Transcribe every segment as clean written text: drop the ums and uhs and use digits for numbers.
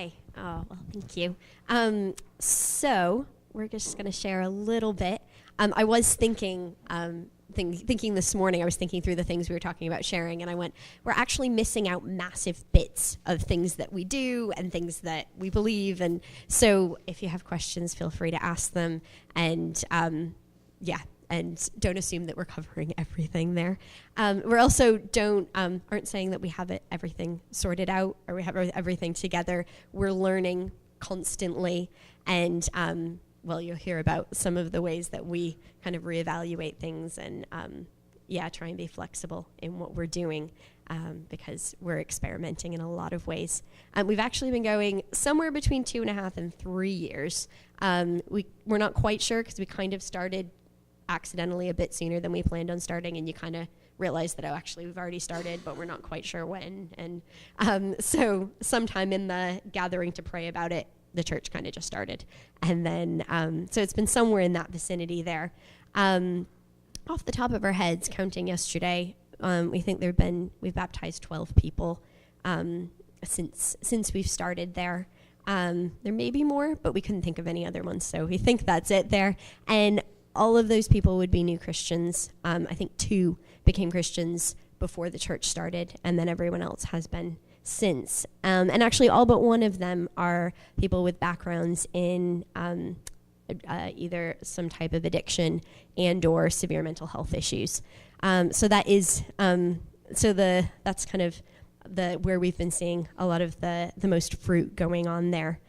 Hi. Oh, well, thank you. So we're just going to share a little bit. I was thinking this morning, I was thinking through the things we were talking about sharing, and I went, we're actually missing out massive bits of things that we do and things that we believe. And so if you have questions, feel free to ask them. And and don't assume that we're covering everything there. We're also aren't saying that we have everything sorted out or we have everything together. We're learning constantly, and you'll hear about some of the ways that we kind of reevaluate things and try and be flexible in what we're doing because we're experimenting in a lot of ways. We've actually been going somewhere between 2.5 and 3 years. We're not quite sure because we kind of started accidentally a bit sooner than we planned on starting, and you kind of realize that, actually we've already started, but we're not quite sure when. And so sometime in the gathering to pray about it, the church kind of just started. And then, so it's been somewhere in that vicinity there. Off the top of our heads, counting yesterday, we think we've baptized 12 people since we've started there. There may be more, but we couldn't think of any other ones, so we think that's it there. And all of those people would be new Christians. I think 2 became Christians before the church started, and then everyone else has been since. And actually all but one of them are people with backgrounds in either some type of addiction and or severe mental health issues. So that is, that's kind of where we've been seeing a lot of the most fruit going on there.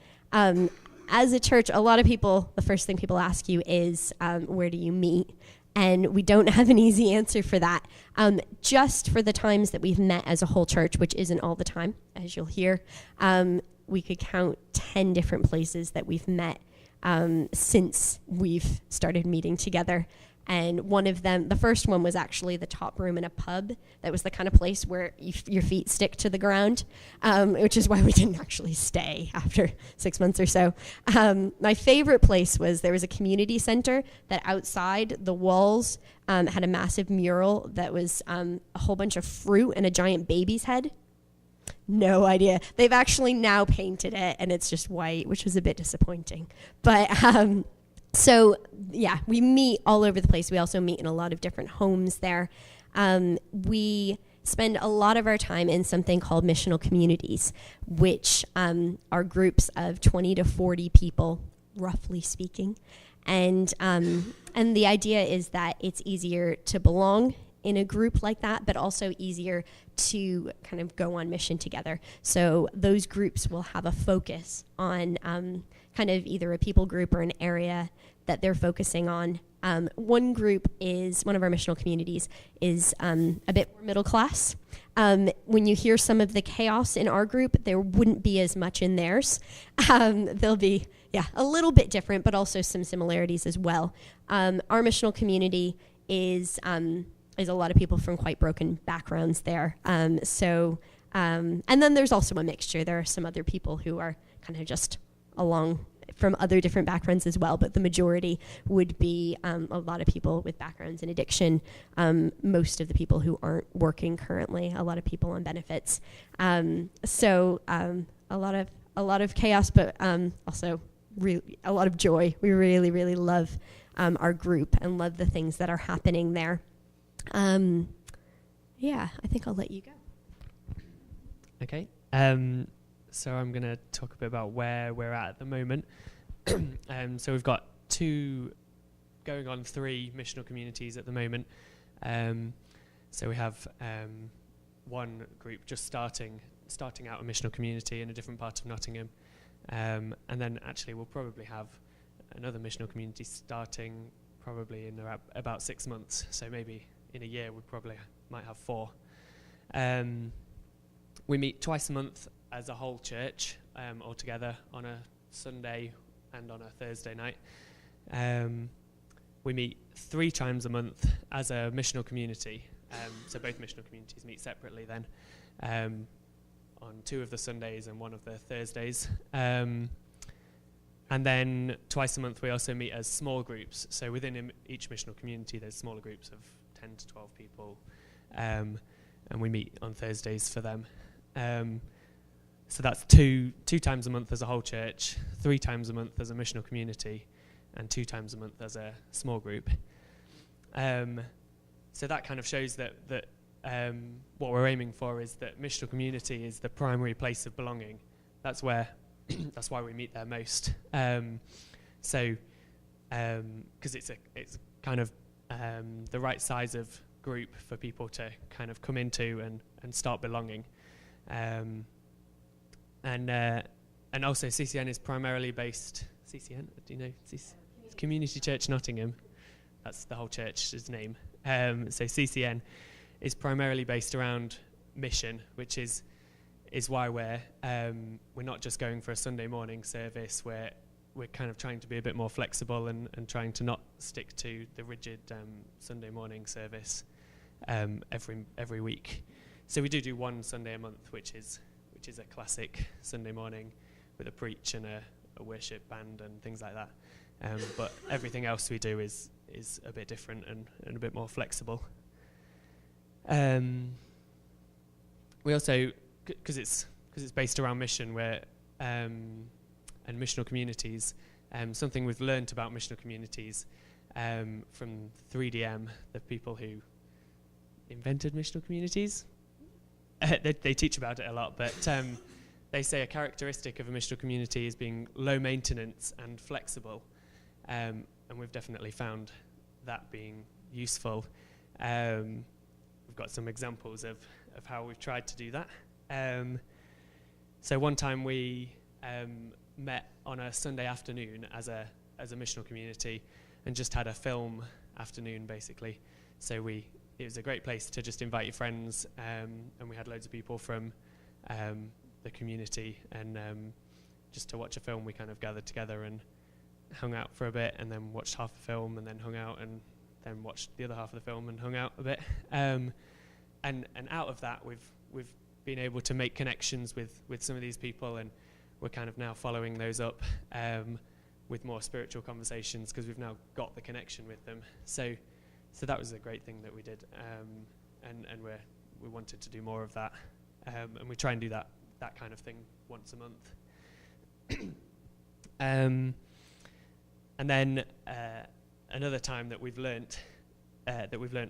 As a church, a lot of people, the first thing people ask you is, where do you meet? And we don't have an easy answer for that. Just for the times that we've met as a whole church, which isn't all the time, as you'll hear, we could count 10 different places that we've met since we've started meeting together. And one of them, the first one was actually the top room in a pub. That was the kind of place where your feet stick to the ground, which is why we didn't actually stay after 6 months or so. My favorite place was there was a community center that outside the walls had a massive mural that was a whole bunch of fruit and a giant baby's head. No idea. They've actually now painted it, and it's just white, which was a bit disappointing. But so, yeah, we meet all over the place. We also meet in a lot of different homes there. We spend a lot of our time in something called missional communities, which are groups of 20 to 40 people, roughly speaking. And the idea is that it's easier to belong in a group like that, but also easier to kind of go on mission together. So those groups will have a focus on kind of either a people group or an area that they're focusing on. One group one of our missional communities is a bit more middle class. When you hear some of the chaos in our group, there wouldn't be as much in theirs. They'll be, a little bit different, but also some similarities as well. Our missional community is a lot of people from quite broken backgrounds there. And then there's also a mixture. There are some other people who are kind of just along from other different backgrounds as well, but the majority would be a lot of people with backgrounds in addiction, most of the people who aren't working currently, a lot of people on benefits. A lot of chaos, but also really a lot of joy. We really, really love our group and love the things that are happening there. I think I'll let you go. Okay. So I'm going to talk a bit about where we're at the moment. So we've got 3 missional communities at the moment. So we have one group just starting out a missional community in a different part of Nottingham. And then actually we'll probably have another missional community starting probably in about 6 months. So maybe in a year we probably might have 4. We meet twice a month as a whole church, all together on a Sunday and on a Thursday night. We meet 3 times a month as a missional community. So both missional communities meet separately then, on 2 of the Sundays and 1 of the Thursdays. And then twice a month we also meet as small groups. So within each missional community there's smaller groups of 10 to 12 people, and we meet on Thursdays for them. So that's two times a month as a whole church, 3 times a month as a missional community, and 2 times a month as a small group. So that kind of shows that what we're aiming for is that missional community is the primary place of belonging. That's where that's why we meet there most. Because it's kind of the right size of group for people to kind of come into and start belonging. And also CCN is primarily based. CCN, do you know? It's Community Church Nottingham. That's the whole church's name. So CCN is primarily based around mission, which is why we're not just going for a Sunday morning service. We're kind of trying to be a bit more flexible and trying to not stick to the rigid Sunday morning service every week. So we do one Sunday a month, which is a classic Sunday morning with a preach and a worship band and things like that. But everything else we do is a bit different and a bit more flexible. We also, because it's based around mission, and missional communities, something we've learnt about missional communities from 3DM, the people who invented missional communities. They teach about it a lot, but they say a characteristic of a missional community is being low maintenance and flexible. And we've definitely found that being useful. We've got some examples of how we've tried to do that. So one time we met on a Sunday afternoon as a missional community and just had a film afternoon, basically. So it was a great place to just invite your friends, and we had loads of people from the community, and just to watch a film, we kind of gathered together and hung out for a bit, and then watched half the film, and then hung out, and then watched the other half of the film and hung out a bit. And out of that, we've been able to make connections with some of these people, and we're kind of now following those up with more spiritual conversations because we've now got the connection with them. So that was a great thing that we did, and we wanted to do more of that, and we try and do that kind of thing once a month. And then another time that we've learnt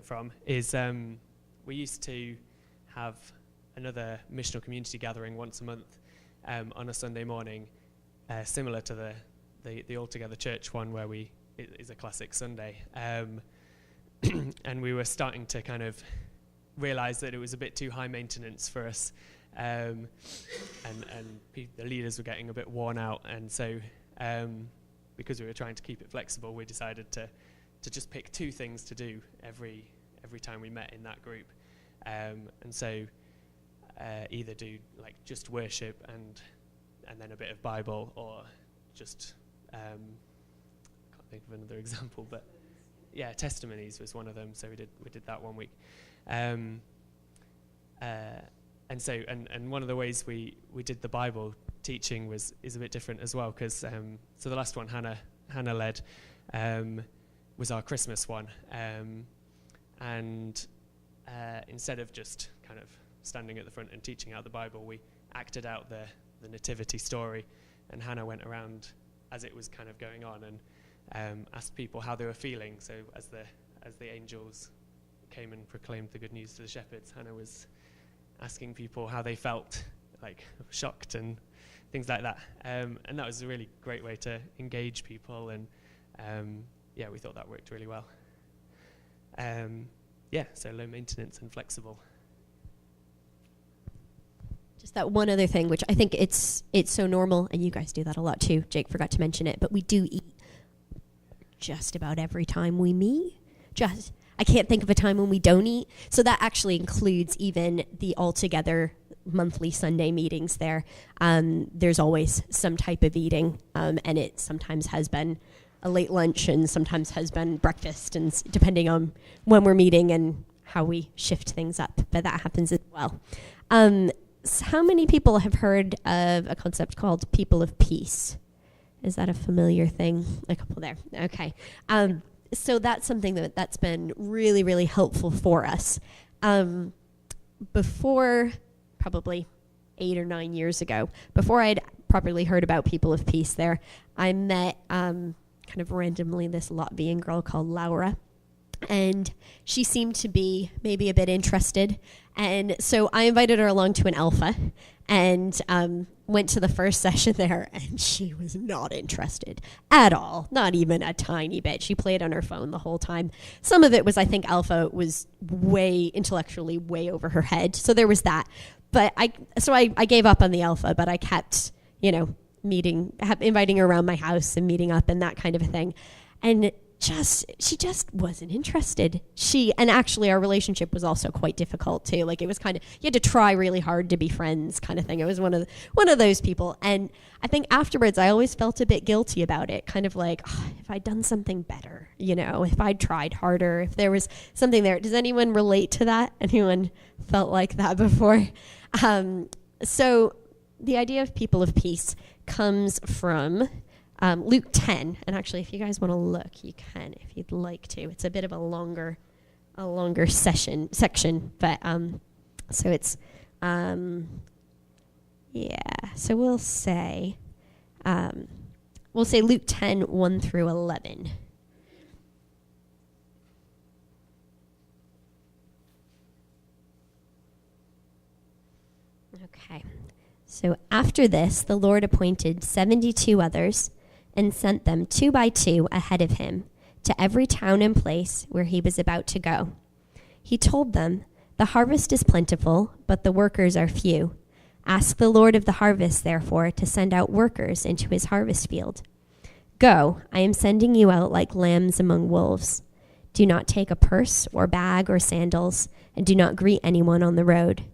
from is we used to have another missional community gathering once a month on a Sunday morning, similar to the All Together Church one, where it is a classic Sunday. And we were starting to kind of realise that it was a bit too high maintenance for us, and the leaders were getting a bit worn out, and so because we were trying to keep it flexible, we decided to just pick 2 things to do every time we met in that group, and so either do like just worship and then a bit of Bible, or just I can't think of another example, but yeah, testimonies was one of them. So we did that one week, and one of the ways we did the Bible teaching is a bit different as well, because so the last one Hannah led was our Christmas one, and instead of just kind of standing at the front and teaching out the Bible, we acted out the nativity story, and Hannah went around as it was kind of going on and asked people how they were feeling. So as the angels came and proclaimed the good news to the shepherds, Hannah was asking people how they felt, like shocked and things like that. And that was a really great way to engage people, and we thought that worked really well. So low maintenance and flexible. Just that one other thing, which I think it's so normal, and you guys do that a lot too. Jake forgot to mention it, but we do eat just about every time we meet. I can't think of a time when we don't eat. So that actually includes even the all-together monthly Sunday meetings there. There's always some type of eating, and it sometimes has been a late lunch and sometimes has been breakfast, and depending on when we're meeting and how we shift things up. But that happens as well. So how many people have heard of a concept called people of peace? Is that a familiar thing? A couple there. Okay. So that's something that's been really, really helpful for us. Before, probably 8 or 9 years ago. Before I'd properly heard about People of Peace there, I met kind of randomly this Latvian girl called Laura. And she seemed to be maybe a bit interested. And so I invited her along to an alpha and went to the first session there, and she was not interested at all, not even a tiny bit. She played on her phone the whole time. Some of it was, I think, alpha was intellectually way over her head. So there was that. But I gave up on the alpha, but I kept, inviting her around my house and meeting up and that kind of a thing. And she just wasn't interested. And actually our relationship was also quite difficult too. Like, it was kind of, you had to try really hard to be friends kind of thing. It was one of those people. And I think afterwards I always felt a bit guilty about it, kind of like, if I'd done something better, if I'd tried harder, if there was something there. Does anyone relate to that? Anyone felt like that before? So the idea of People of Peace comes from Luke 10, and actually, if you guys want to look, you can if you'd like to. It's a bit of a longer section, but so it's So we'll say Luke 10, 1 through 11. Okay. So after this, the Lord appointed 72 others and sent them 2 by 2 ahead of him to every town and place where he was about to go. He told them, "The harvest is plentiful, but the workers are few. Ask the Lord of the harvest, therefore, to send out workers into his harvest field. Go, I am sending you out like lambs among wolves. Do not take a purse or bag or sandals, and do not greet anyone on the road.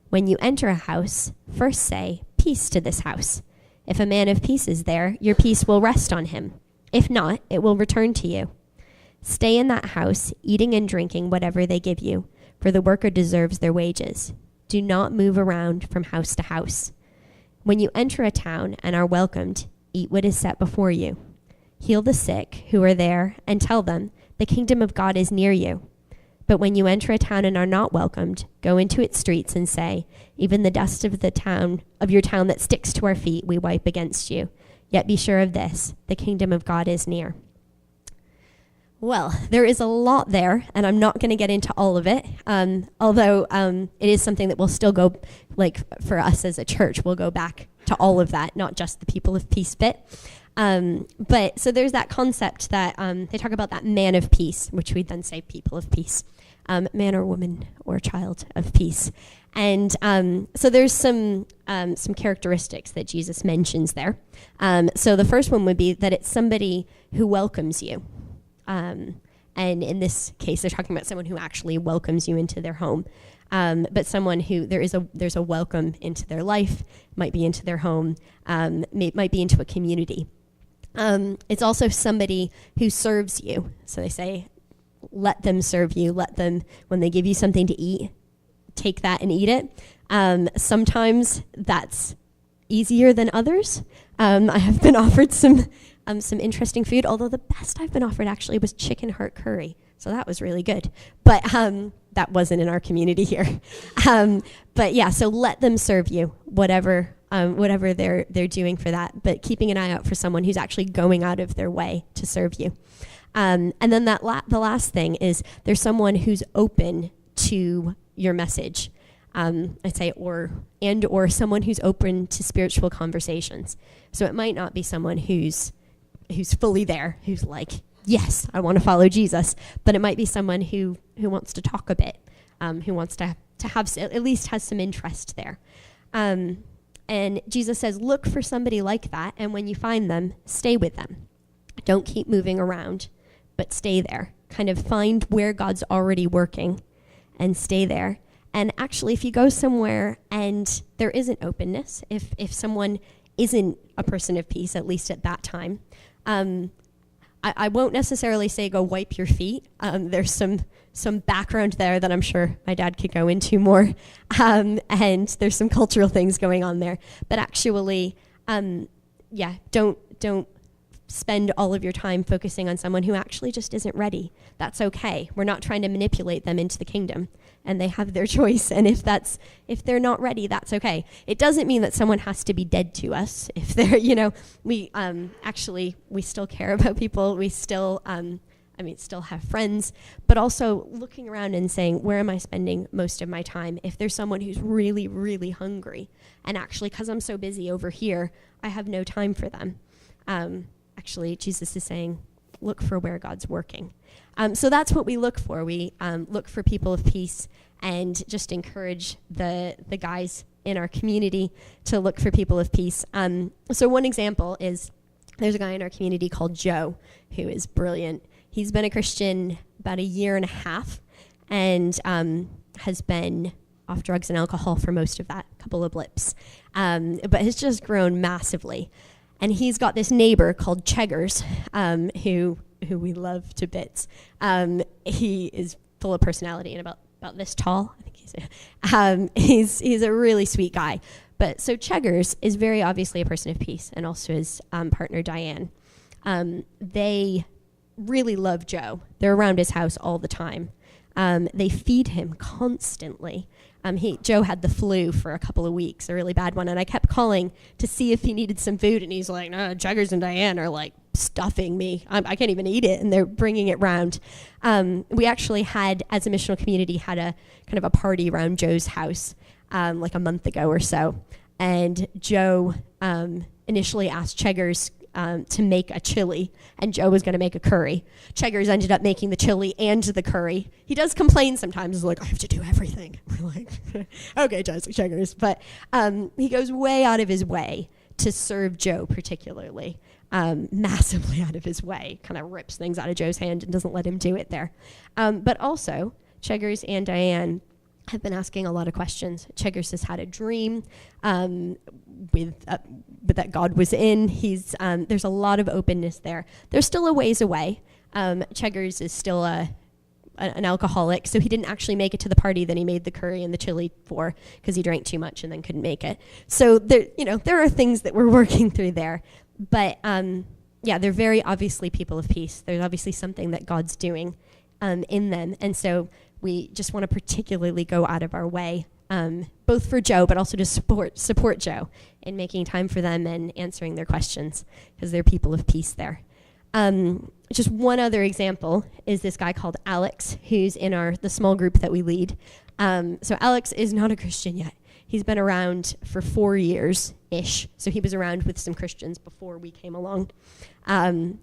When you enter a house, first say, 'Peace to this house.' If a man of peace is there, your peace will rest on him. If not, it will return to you. Stay in that house, eating and drinking whatever they give you, for the worker deserves their wages. Do not move around from house to house. When you enter a town and are welcomed, eat what is set before you. Heal the sick who are there and tell them, 'The kingdom of God is near you.' But when you enter a town and are not welcomed, go into its streets and say, 'Even the dust of your town that sticks to our feet, we wipe against you. Yet be sure of this, the kingdom of God is near.'" Well, there is a lot there, and I'm not going to get into all of it, although it is something that we'll still go, like for us as a church, we'll go back to all of that, not just the People of Peace bit. But so there's that concept that they talk about that man of peace, which we'd then say People of Peace, man or woman or child of peace. And so there's some characteristics that Jesus mentions there. So the first one would be that it's somebody who welcomes you. And in this case, they're talking about someone who actually welcomes you into their home. But someone who there's a welcome into their life, might be into their home, might be into a community. It's also somebody who serves you. So they say, let them serve you. Let them, when they give you something to eat, take that and eat it. Sometimes that's easier than others. I have been offered some interesting food, although the best I've been offered actually was chicken heart curry. So that was really good. But that wasn't in our community here. But yeah, so let them serve you, whatever they're doing for that, but keeping an eye out for someone who's actually going out of their way to serve you. And then the last thing is there's someone who's open to your message. I'd say, or someone who's open to spiritual conversations. So it might not be someone who's fully there, who's like, yes, I want to follow Jesus, but it might be someone who wants to talk a bit, who wants to have at least has some interest there. And Jesus says, look for somebody like that, and when you find them, stay with them. Don't keep moving around, but stay there. Kind of find where God's already working and stay there. And actually, if you go somewhere and there isn't openness, if someone isn't a person of peace, at least at that time, I won't necessarily say go wipe your feet. There's some background there that I'm sure my dad could go into more. And there's some cultural things going on there. But actually, don't spend all of your time focusing on someone who actually just isn't ready. That's okay. We're not trying to manipulate them into the kingdom, and they have their choice. And if they're not ready, that's okay. It doesn't mean that someone has to be dead to us. If they're, we still care about people. We still, still have friends, but also looking around and saying, where am I spending most of my time? If there's someone who's really, really hungry, and actually, because I'm so busy over here, I have no time for them. Jesus is saying, look for where God's working. So that's what we look for. We look for people of peace and just encourage the guys in our community to look for people of peace. So one example is there's a guy in our community called Joe who is brilliant. He's been a Christian about 1.5 years and has been off drugs and alcohol for most of that, couple of blips, but has just grown massively. And he's got this neighbor called Cheggers, who we love to bits. He is full of personality and about this tall. I think he's a really sweet guy. But so Cheggers is very obviously a person of peace, and also his partner Diane. They really love Joe. They're around his house all the time. They feed him constantly. Joe had the flu for a couple of weeks, a really bad one, and I kept calling to see if he needed some food, and he's like, no, Cheggers and Diane are like stuffing me. I can't even eat it, and they're bringing it round. We actually had, as a missional community, had a kind of a party around Joe's house like a month ago or so, and Joe initially asked Cheggers to make a chili, and Joe was going to make a curry. Cheggers ended up making the chili and the curry. He does complain sometimes, he's like, I have to do everything. We're like, okay, Cheggers. But he goes way out of his way to serve Joe particularly, massively out of his way, kind of rips things out of Joe's hand and doesn't let him do it there. But also, Cheggers and Diane have been asking a lot of questions. Cheggers has had a dream with that God was in. There's a lot of openness there. They're still a ways away. Cheggers is still an alcoholic, so he didn't actually make it to the party that he made the curry and the chili for because he drank too much and then couldn't make it. So there are things that we're working through there. But they're very obviously people of peace. There's obviously something that God's doing in them. And so we just want to particularly go out of our way, both for Joe, but also to support Joe in making time for them and answering their questions, because they're people of peace there. Just one other example is this guy called Alex, who's in the small group that we lead. So Alex is not a Christian yet. He's been around for 4 years-ish, so he was around with some Christians before we came along.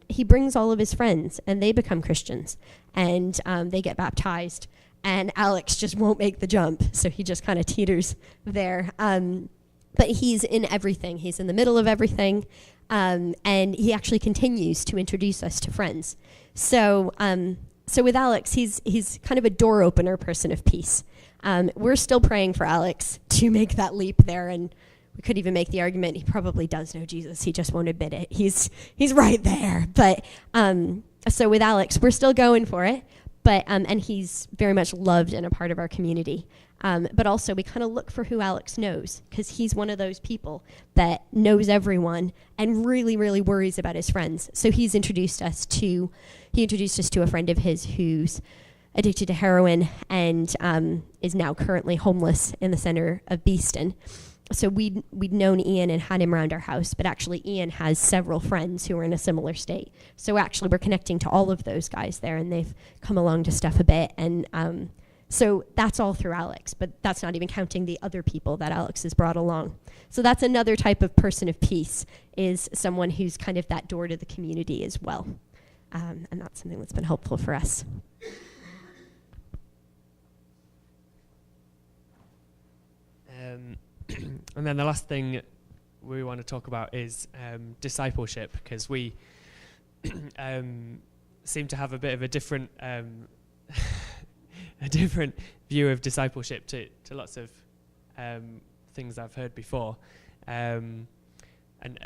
He brings all of his friends, and they become Christians, and they get baptized. And Alex just won't make the jump, so he just kind of teeters there. But he's in everything. He's in the middle of everything, and he actually continues to introduce us to friends. So with Alex, he's kind of a door opener person of peace. We're still praying for Alex to make that leap there, and we could even make the argument he probably does know Jesus. He just won't admit it. He's right there. But so with Alex, we're still going for it. But and he's very much loved and a part of our community. But also we kind of look for who Alex knows, because he's one of those people that knows everyone and really, really worries about his friends. So he introduced us to a friend of his who's addicted to heroin and is now currently homeless in the center of Beeston. So we'd known Ian and had him around our house, but actually Ian has several friends who are in a similar state. So actually we're connecting to all of those guys there, and they've come along to stuff a bit. And so that's all through Alex, but that's not even counting the other people that Alex has brought along. So that's another type of person of peace, is someone who's kind of that door to the community as well. And that's something that's been helpful for us. And then the last thing we want to talk about is discipleship, because we seem to have a bit of a different view of discipleship to lots of things I've heard before. And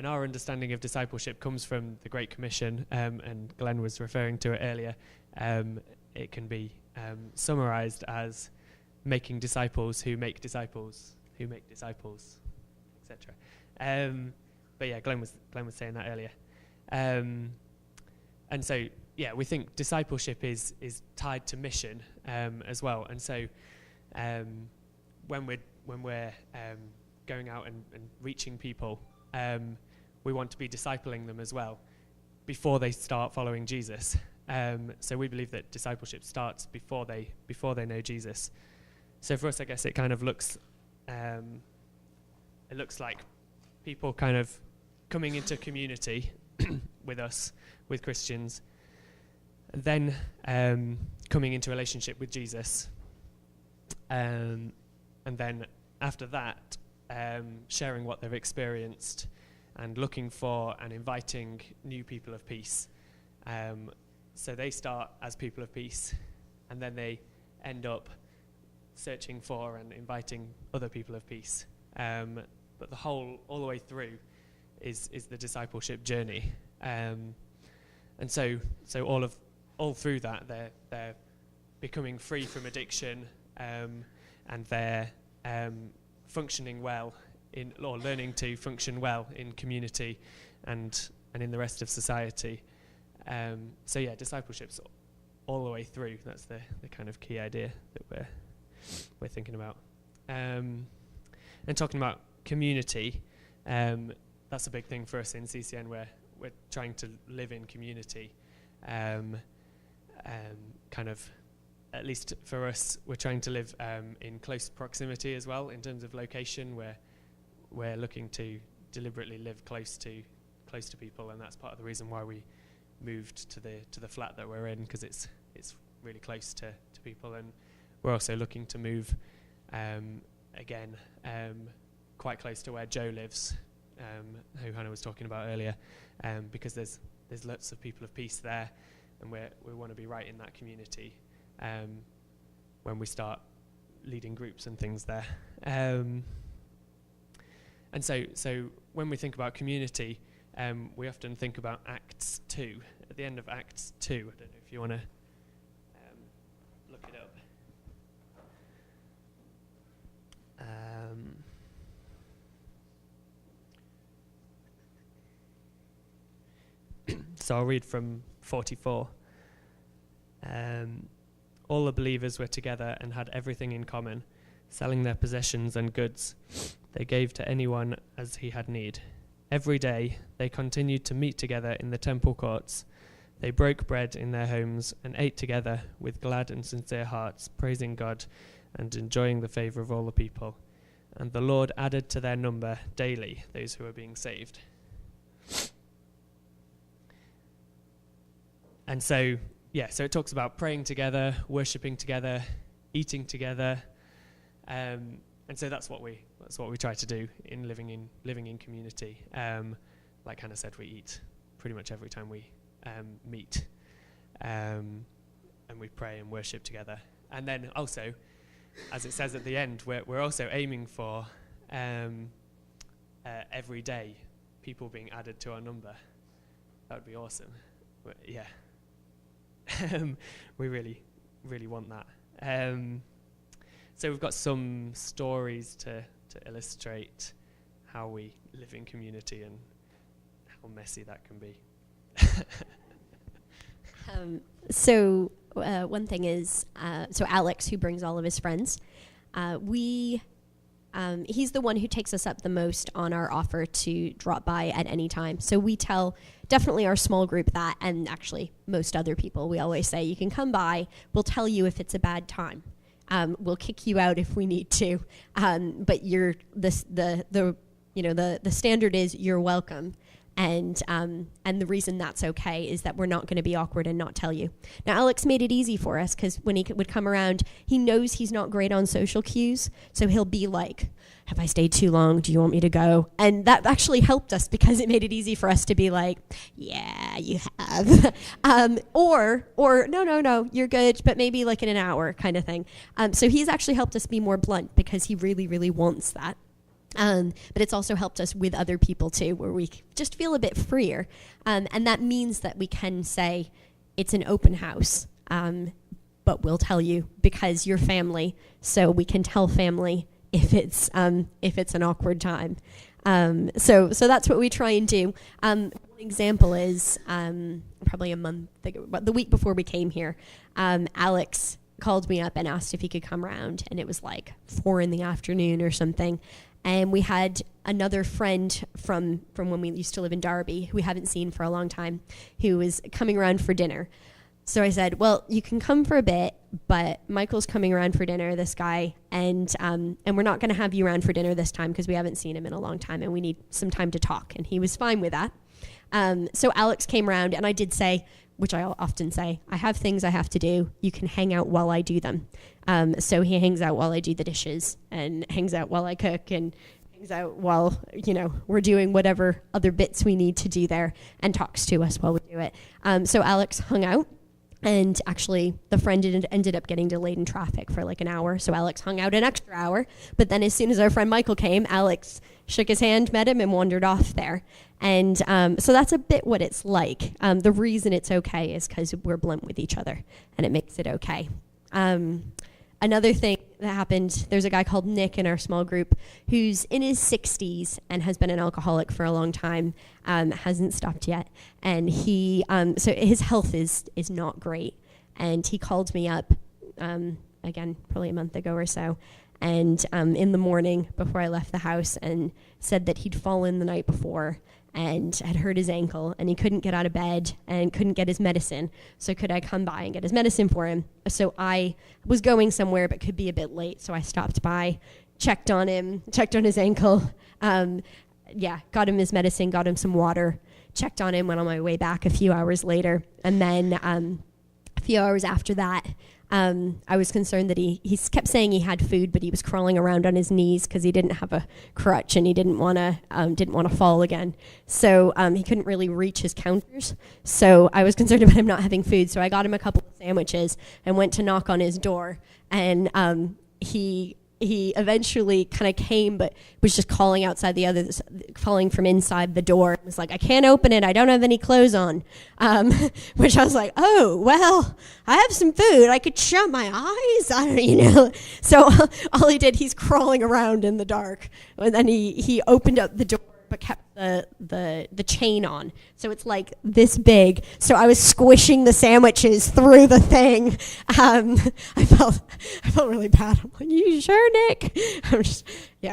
our understanding of discipleship comes from the Great Commission, and Glenn was referring to it earlier. It can be summarized as making disciples who make disciples who make disciples, etc. But yeah, Glenn was saying that earlier. And so, yeah, we think discipleship is tied to mission as well. And so when we're going out and reaching people, we want to be discipling them as well before they start following Jesus. So we believe that discipleship starts before they know Jesus. So for us, I guess it kind of looks like people kind of coming into community with us, with Christians, and then coming into relationship with Jesus, and then after that, sharing what they've experienced and looking for and inviting new people of peace. So they start as people of peace, and then they end up searching for and inviting other people of peace. But all the way through is the discipleship journey. And so all through that, they're becoming free from addiction, and they're functioning well or learning to function well in community and in the rest of society. So yeah, discipleship's all the way through. That's the kind of key idea that we're thinking about. And talking about community, that's a big thing for us in CCN, where we're trying to live in community. Kind of, at least for us, we're trying to live in close proximity as well in terms of location, where we're looking to deliberately live close to people, and that's part of the reason why we moved to the flat that we're in, because it's really close to people. And we're also looking to move again quite close to where Joe lives, who Hannah was talking about earlier, because there's lots of people of peace there, and we want to be right in that community when we start leading groups and things there. And so when we think about community, we often think about Acts 2. At the end of Acts 2, I don't know if you want to look it up. So I'll read from 44. All the believers were together and had everything in common, selling their possessions and goods. They gave to anyone as he had need. Every day they continued to meet together in the temple courts. They broke bread in their homes and ate together with glad and sincere hearts, praising God and enjoying the favor of all the people. And the Lord added to their number daily those who were being saved. And so it talks about praying together, worshipping together, eating together, and so that's what we try to do in living in community. Like Hannah said, we eat pretty much every time we meet, and we pray and worship together. And then also, as it says at the end, we're also aiming for every day people being added to our number. That would be awesome. Yeah. We really, really want that. So we've got some stories to illustrate how we live in community and how messy that can be. One thing is, so Alex, who brings all of his friends, he's the one who takes us up the most on our offer to drop by at any time. So we tell definitely our small group that, and actually most other people, we always say, you can come by, we'll tell you if it's a bad time. We'll kick you out if we need to. But the standard is you're welcome. And the reason that's okay is that we're not going to be awkward and not tell you. Now, Alex made it easy for us, because when he would come around, he knows he's not great on social cues. So he'll be like, have I stayed too long? Do you want me to go? And that actually helped us, because it made it easy for us to be like, yeah, you have. Or no, you're good, but maybe like in an hour kind of thing. So he's actually helped us be more blunt, because he really, really wants that. But it's also helped us with other people too, where we just feel a bit freer. And that means that we can say it's an open house, but we'll tell you because you're family. So we can tell family if it's an awkward time. So that's what we try and do. One example is probably a month ago, but the week before we came here, Alex called me up and asked if he could come around, and it was like 4 p.m. or something. And we had another friend from when we used to live in Derby, who we haven't seen for a long time, who was coming around for dinner. So I said, well, you can come for a bit, but Michael's coming around for dinner, this guy, and we're not going to have you around for dinner this time because we haven't seen him in a long time and we need some time to talk. And he was fine with that. So Alex came around, and I did say, which I often say, I have things I have to do. You can hang out while I do them. So he hangs out while I do the dishes, and hangs out while I cook, and hangs out while, we're doing whatever other bits we need to do there, and talks to us while we do it. So Alex hung out. And actually, the friend ended up getting delayed in traffic for like an hour. So Alex hung out an extra hour. But then as soon as our friend Michael came, Alex shook his hand, met him, and wandered off there. And so that's a bit what it's like. The reason it's okay is because we're blunt with each other, and it makes it okay. Another thing that happened, there's a guy called Nick in our small group who's in his 60s and has been an alcoholic for a long time, hasn't stopped yet. And he, so his health is not great. And he called me up, again, probably a month ago or so, and in the morning before I left the house, and said that he'd fallen the night before and had hurt his ankle, and he couldn't get out of bed and couldn't get his medicine. So could I come by and get his medicine for him? So I was going somewhere but could be a bit late, so I stopped by, checked on him, checked on his ankle, got him his medicine, got him some water, checked on him, went on my way back a few hours later. And then a few hours after that, I was concerned that he kept saying he had food, but he was crawling around on his knees because he didn't have a crutch and he didn't want to fall again. So he couldn't really reach his counters. So I was concerned about him not having food. So I got him a couple of sandwiches and went to knock on his door. And he eventually kind of came, but was just calling calling from inside the door. It was like, I can't open it. I don't have any clothes on. Which I was like, oh, well, I have some food. I could shut my eyes. So all he did, he's crawling around in the dark. And then he opened up the door, but kept the chain on. So it's like this big. So I was squishing the sandwiches through the thing. I felt really bad. I'm like, you sure, Nick? I'm just,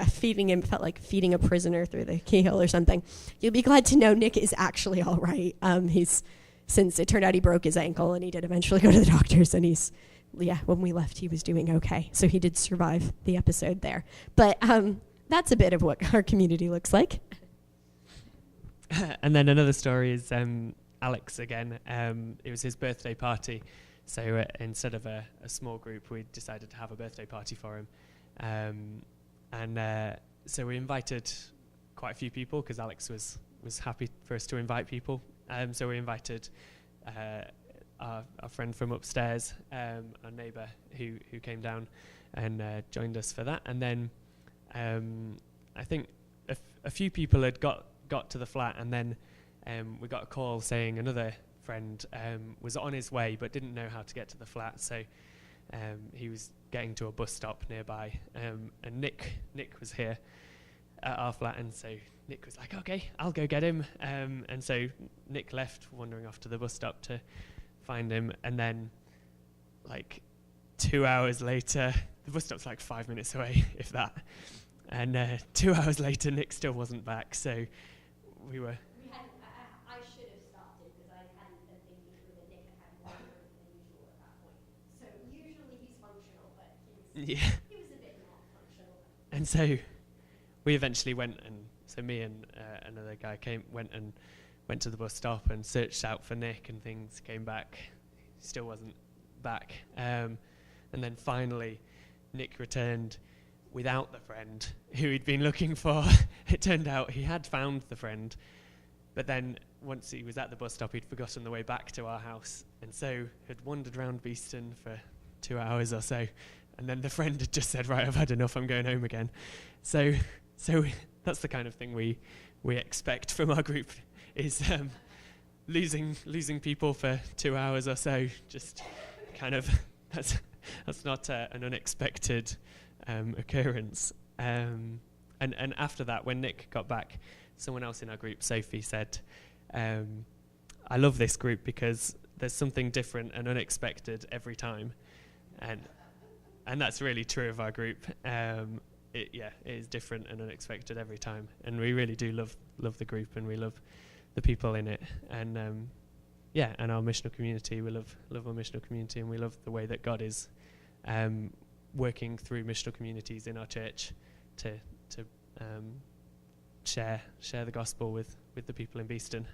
feeding him. Felt like feeding a prisoner through the keyhole or something. You'll be glad to know Nick is actually all right. Since it turned out he broke his ankle and he did eventually go to the doctors, and when we left, he was doing okay. So he did survive the episode there. But that's a bit of what our community looks like. And then another story is Alex again. It was his birthday party. So instead of a small group, we decided to have a birthday party for him. So we invited quite a few people because Alex was happy for us to invite people. So we invited our friend from upstairs, our neighbour who came down and joined us for that. And then I think a few people had got to the flat, and then we got a call saying another friend was on his way but didn't know how to get to the flat, so he was getting to a bus stop nearby, and Nick was here at our flat, and so Nick was like, okay, I'll go get him, and so Nick left, wandering off to the bus stop to find him, and then like 2 hours later, the bus stop's like 5 minutes away, if that, and 2 hours later Nick still wasn't back, so I should have stopped it because I hadn't been thinking through that Nick had more than usual at that point. So usually he's functional, but he was a bit not functional. And so we eventually went, and so me and another guy went to the bus stop and searched out for Nick, and things came back. He still wasn't back. And then finally Nick returned without the friend who he'd been looking for. It turned out he had found the friend, but then once he was at the bus stop, he'd forgotten the way back to our house, and so had wandered around Beeston for 2 hours or so, and then the friend had just said, right, I've had enough, I'm going home again. So that's the kind of thing we expect from our group, is losing people for 2 hours or so. Just kind of, that's not an unexpected occurrence. And And after that, when Nick got back, someone else in our group, Sophie, said, I love this group because there's something different and unexpected every time. And that's really true of our group. It is different and unexpected every time. And we really do love the group, and we love the people in it. And and our missional community, we love our missional community, and we love the way that God is working through missional communities in our church to share the gospel with the people in Beeston.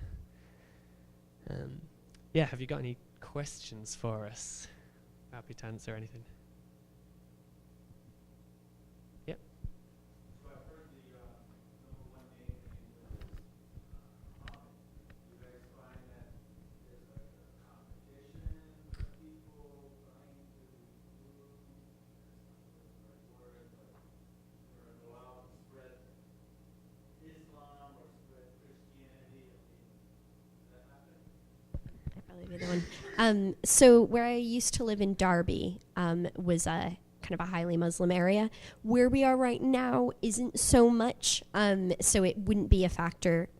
Have you got any questions for us? Happy to answer anything. Yep. So I've heard the number one main thing was common. Do you guys find that there's like a competition for people trying to move, that's not the right word, but or go out and spread Islam or spread Christianity? I mean, does that happen? I'd probably be the one. So where I used to live in Derby was a kind of a highly Muslim area. Where we are right now isn't so much, so it wouldn't be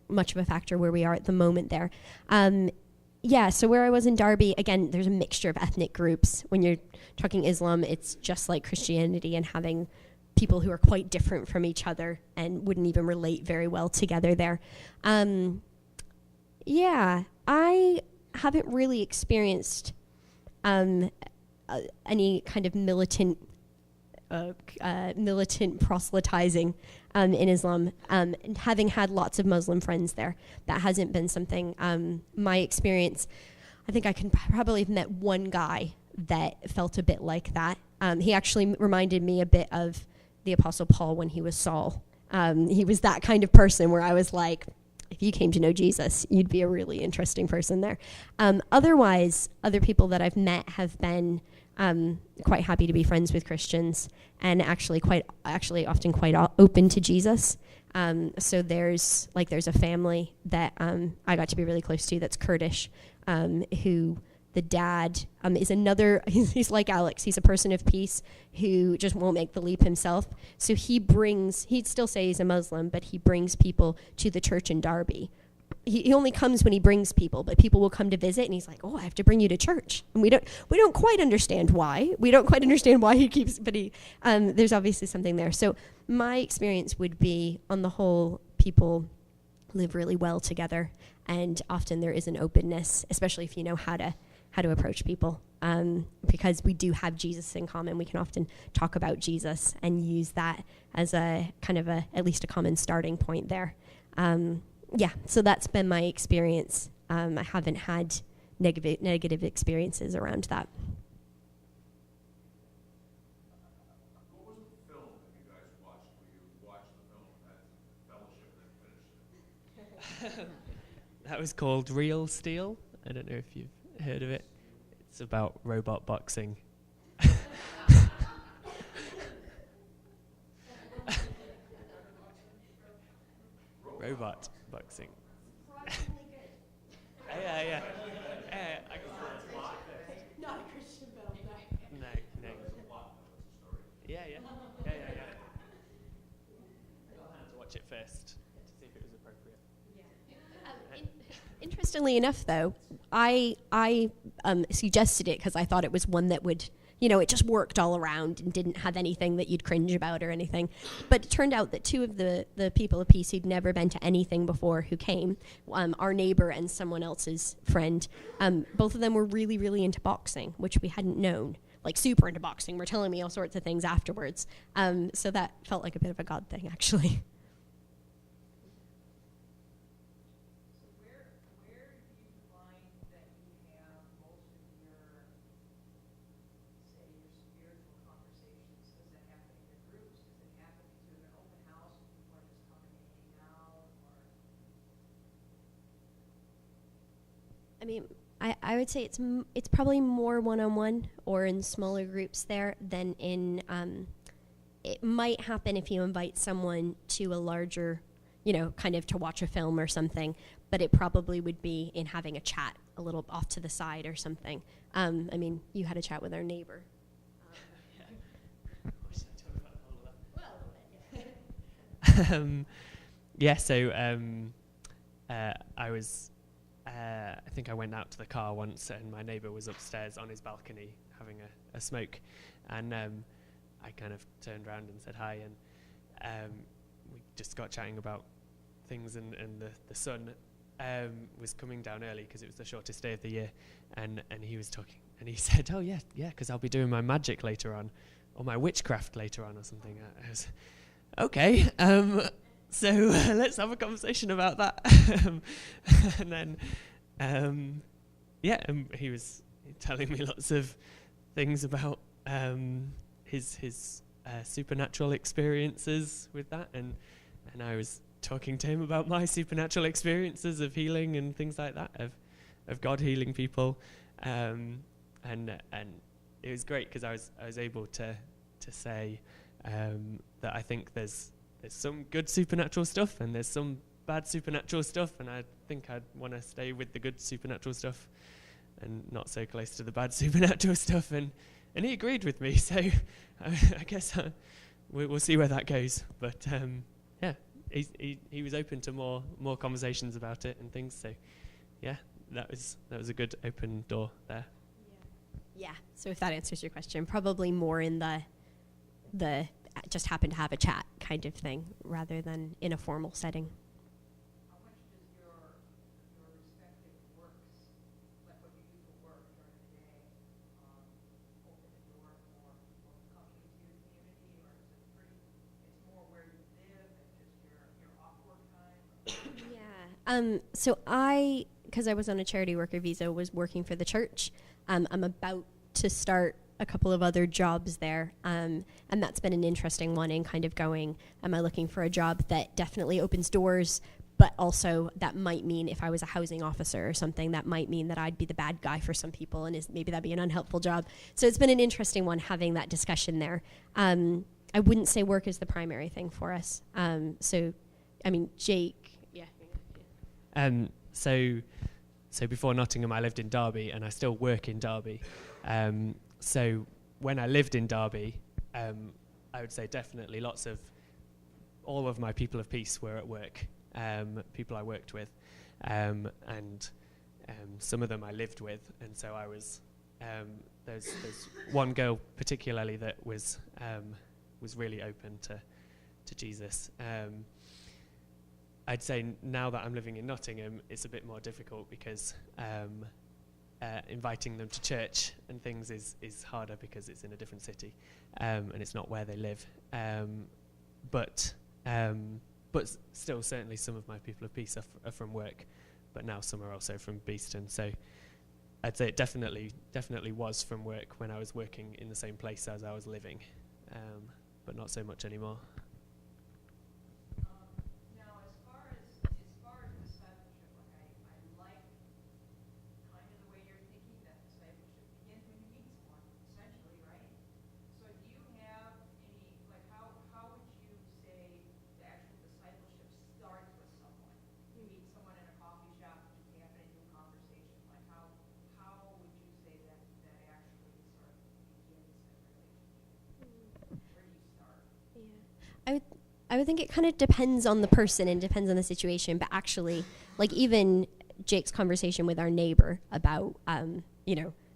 much of a factor where we are at the moment there. So where I was in Derby, again, there's a mixture of ethnic groups. When you're talking Islam, it's just like Christianity, and having people who are quite different from each other and wouldn't even relate very well together there. I haven't really experienced any kind of militant proselytizing in Islam, and having had lots of Muslim friends there, that hasn't been something. My experience, I think I can probably have met one guy that felt a bit like that. He actually reminded me a bit of the Apostle Paul when he was Saul. He was that kind of person where I was like, if you came to know Jesus, you'd be a really interesting person there. Otherwise, other people that I've met have been quite happy to be friends with Christians, and actually often quite open to Jesus. So there's a family that I got to be really close to that's Kurdish, who the dad is another, he's like Alex, he's a person of peace who just won't make the leap himself. So he'd still say he's a Muslim, but he brings people to the church in Derby. He only comes when he brings people, but people will come to visit, and he's like, "Oh, I have to bring you to church." And we don't quite understand why. We don't quite understand why he keeps, but there's obviously something there. So my experience would be, on the whole, people live really well together, and often there is an openness, especially if you know how to approach people, because we do have Jesus in common. We can often talk about Jesus and use that as a kind of at least a common starting point there. So that's been my experience. I haven't had negative experiences around that. What was the film that you guys watched? You watched the film at Fellowship and finished it? That was called Real Steel. I don't know if you've heard of it. It's about robot boxing. Robot boxing. Yeah. Not a Christian film, No. Yeah. I'll have to watch it first to see if it was appropriate. Interestingly enough, though, I suggested it because I thought it was one that would, it just worked all around and didn't have anything that you'd cringe about or anything. But it turned out that two of the people of peace who'd never been to anything before who came, our neighbor and someone else's friend, both of them were really, really into boxing, which we hadn't known. Like super into boxing. Were telling me all sorts of things afterwards. So that felt like a bit of a God thing, actually. I mean, I would say it's probably more one-on-one or in smaller groups there than in, it might happen if you invite someone to a larger, kind of to watch a film or something, but it probably would be in having a chat a little off to the side or something. I mean, you had a chat with our neighbor. um, yeah, so I think I went out to the car once, and my neighbour was upstairs on his balcony having a smoke, and I kind of turned around and said hi, and we just got chatting about things, and the sun was coming down early because it was the shortest day of the year, and he was talking, and he said, oh yeah, because I'll be doing my magic later on, or my witchcraft later on or something. I was, okay, so let's have a conversation about that. And then, he was telling me lots of things about his supernatural experiences with that, and I was talking to him about my supernatural experiences of healing and things like that, of God healing people, and it was great because I was able to say that I think there's some good supernatural stuff and there's some bad supernatural stuff, and I think I'd want to stay with the good supernatural stuff and not so close to the bad supernatural stuff, and he agreed with me, so I guess we'll see where that goes, but yeah, he was open to more conversations about it and things, so yeah, that was a good open door there. Yeah, so if that answers your question, probably more in the just happen to have a chat kind of thing rather than in a formal setting. How much does your respective works, like what you do for work during the day, open the door for people to come into your community, or is it it's more where you live and just your off-work time? Yeah. So because I was on a charity worker visa, was working for the church. I'm about to start a couple of other jobs there, and that's been an interesting one in kind of going, am I looking for a job that definitely opens doors, but also that might mean if I was a housing officer or something, that might mean that I'd be the bad guy for some people, and maybe that'd be an unhelpful job. So it's been an interesting one having that discussion there. I wouldn't say work is the primary thing for us. So, I mean, Jake, yeah. So before Nottingham, I lived in Derby, and I still work in Derby. So when I lived in Derby, I would say definitely all of my people of peace were at work, people I worked with, and some of them I lived with, and so I was, there's one girl particularly that was really open to Jesus. I'd say now that I'm living in Nottingham, it's a bit more difficult because inviting them to church and things is harder because it's in a different city, and it's not where they live. But still, certainly some of my people of peace are from work, but now some are also from Beeston. So I'd say it definitely was from work when I was working in the same place as I was living, but not so much anymore. I would think it kind of depends on the person and depends on the situation, but actually, like even Jake's conversation with our neighbor about,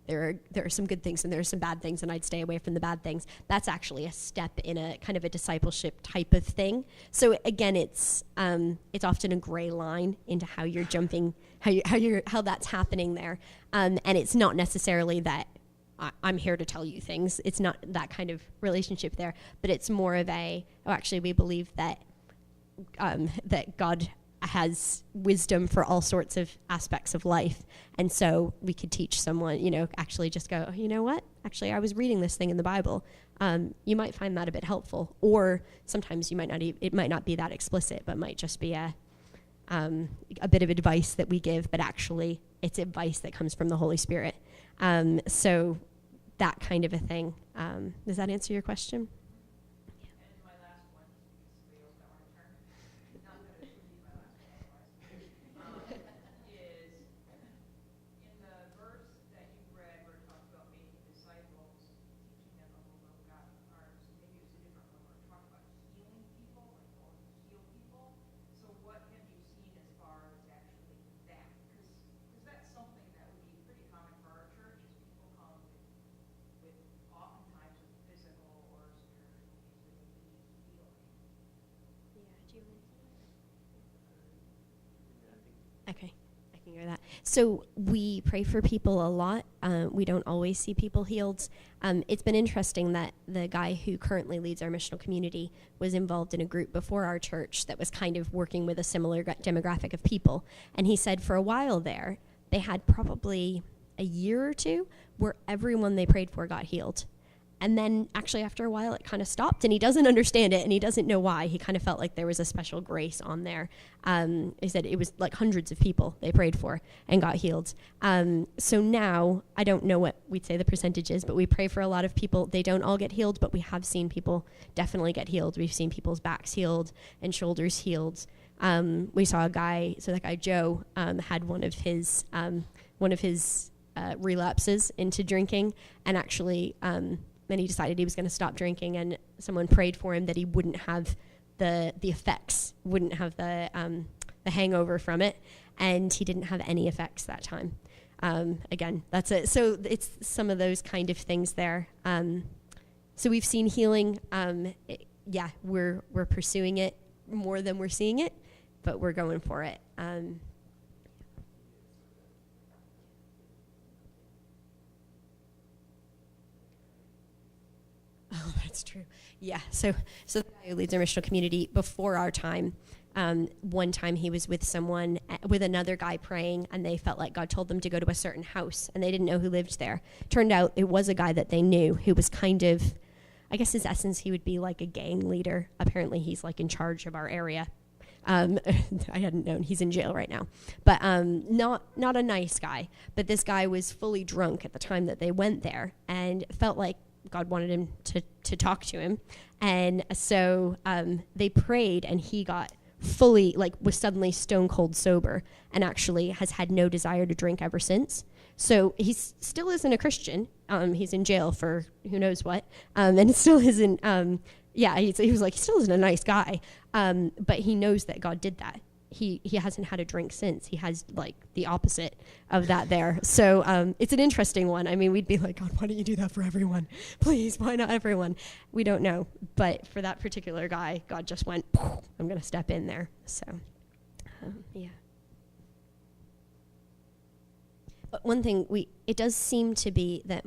there are some good things and there are some bad things, and I'd stay away from the bad things. That's actually a step in a kind of a discipleship type of thing. So again, it's often a gray line into how you're jumping, how that's happening there, and it's not necessarily that I'm here to tell you things. It's not that kind of relationship there, but it's more of actually we believe that that God has wisdom for all sorts of aspects of life. And so we could teach someone, actually just go, you know what? Actually, I was reading this thing in the Bible. You might find that a bit helpful. Or sometimes you might not, it might not be that explicit, but might just be a bit of advice that we give, but actually it's advice that comes from the Holy Spirit. So that kind of a thing. Does that answer your question? can hear that. So we pray for people a lot. We don't always see people healed. It's been interesting that the guy who currently leads our missional community was involved in a group before our church that was kind of working with a similar demographic of people. And he said for a while there, they had probably a year or two where everyone they prayed for got healed. And then actually after a while it kind of stopped, and he doesn't understand it and he doesn't know why. He kind of felt like there was a special grace on there. He said it was like hundreds of people they prayed for and got healed. So now I don't know what we'd say the percentage is, but we pray for a lot of people. They don't all get healed, but we have seen people definitely get healed. We've seen people's backs healed and shoulders healed. We saw a guy, so that guy Joe had one of his relapses into drinking, and actually then he decided he was going to stop drinking, and someone prayed for him that he wouldn't have the effects, wouldn't have the hangover from it, and he didn't have any effects that time. Again, that's it. So it's some of those kind of things there. So we've seen healing. We're pursuing it more than we're seeing it, but we're going for it. Oh, that's true. Yeah. So the guy who leads our missional community before our time, one time he was with someone, with another guy praying, and they felt like God told them to go to a certain house, and they didn't know who lived there. Turned out it was a guy that they knew who was kind of, I guess his essence, he would be like a gang leader. Apparently he's like in charge of our area. I hadn't known. He's in jail right now. But not a nice guy. But this guy was fully drunk at the time that they went there, and felt like God wanted him to talk to him. And so they prayed, and he got fully, was suddenly stone cold sober, and actually has had no desire to drink ever since. So he still isn't a Christian. He's in jail for who knows what. And it still isn't, he was like, he still isn't a nice guy. But he knows that God did that. He hasn't had a drink since. He has like the opposite of that there. So it's an interesting one. I mean, we'd be like, God, why don't you do that for everyone? Please, why not everyone? We don't know. But for that particular guy, God just went, I'm going to step in there. So, yeah. But one thing, it does seem to be that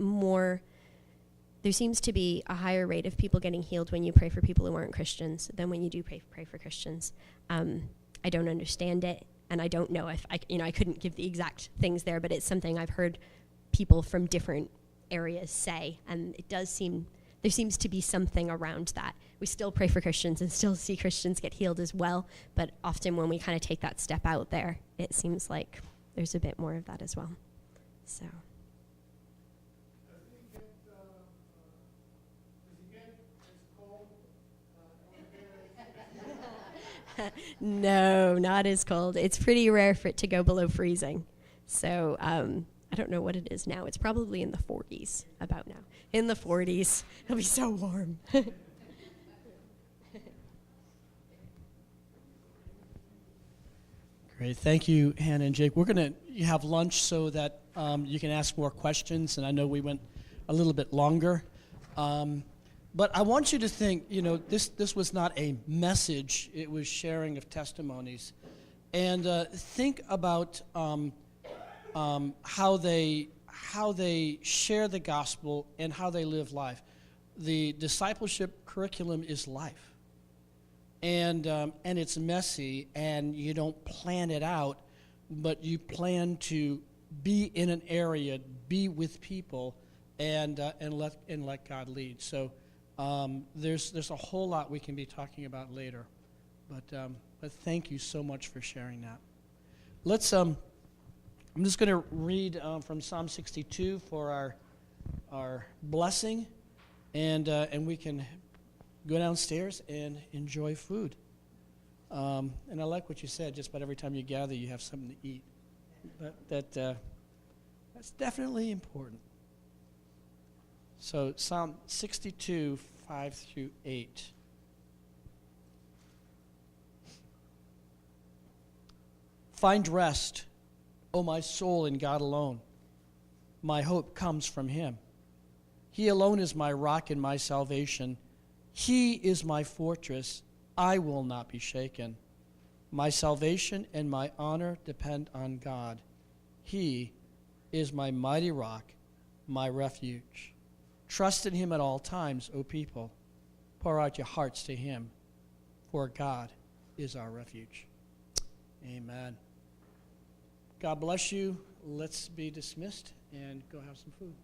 there seems to be a higher rate of people getting healed when you pray for people who aren't Christians than when you do pray for Christians. I don't understand it, and I don't know if I couldn't give the exact things there, but it's something I've heard people from different areas say, and there seems to be something around that. We still pray for Christians and still see Christians get healed as well, but often when we kind of take that step out there, it seems like there's a bit more of that as well. So. No, not as cold. It's pretty rare for it to go below freezing. So I don't know what it is now. It's probably in the 40s about now. In the 40s. It'll be so warm. Great. Thank you, Hannah and Jake. We're going to have lunch so that you can ask more questions. And I know we went a little bit longer. But I want you to think, this was not a message. It was sharing of testimonies. And think about how they share the gospel and how they live life. The discipleship curriculum is life. And it's messy, and you don't plan it out, but you plan to be in an area, be with people, and let God lead. So there's a whole lot we can be talking about later, but thank you so much for sharing that. Let's. I'm just going to read from Psalm 62 for our blessing, and we can go downstairs and enjoy food. And I like what you said. Just about every time you gather, you have something to eat. That's definitely important. So Psalm 62, 5 through 8. Find rest, O my soul, in God alone. My hope comes from him. He alone is my rock and my salvation. He is my fortress. I will not be shaken. My salvation and my honor depend on God. He is my mighty rock, my refuge. Trust in him at all times, O people. Pour out your hearts to him, for God is our refuge. Amen. God bless you. Let's be dismissed and go have some food.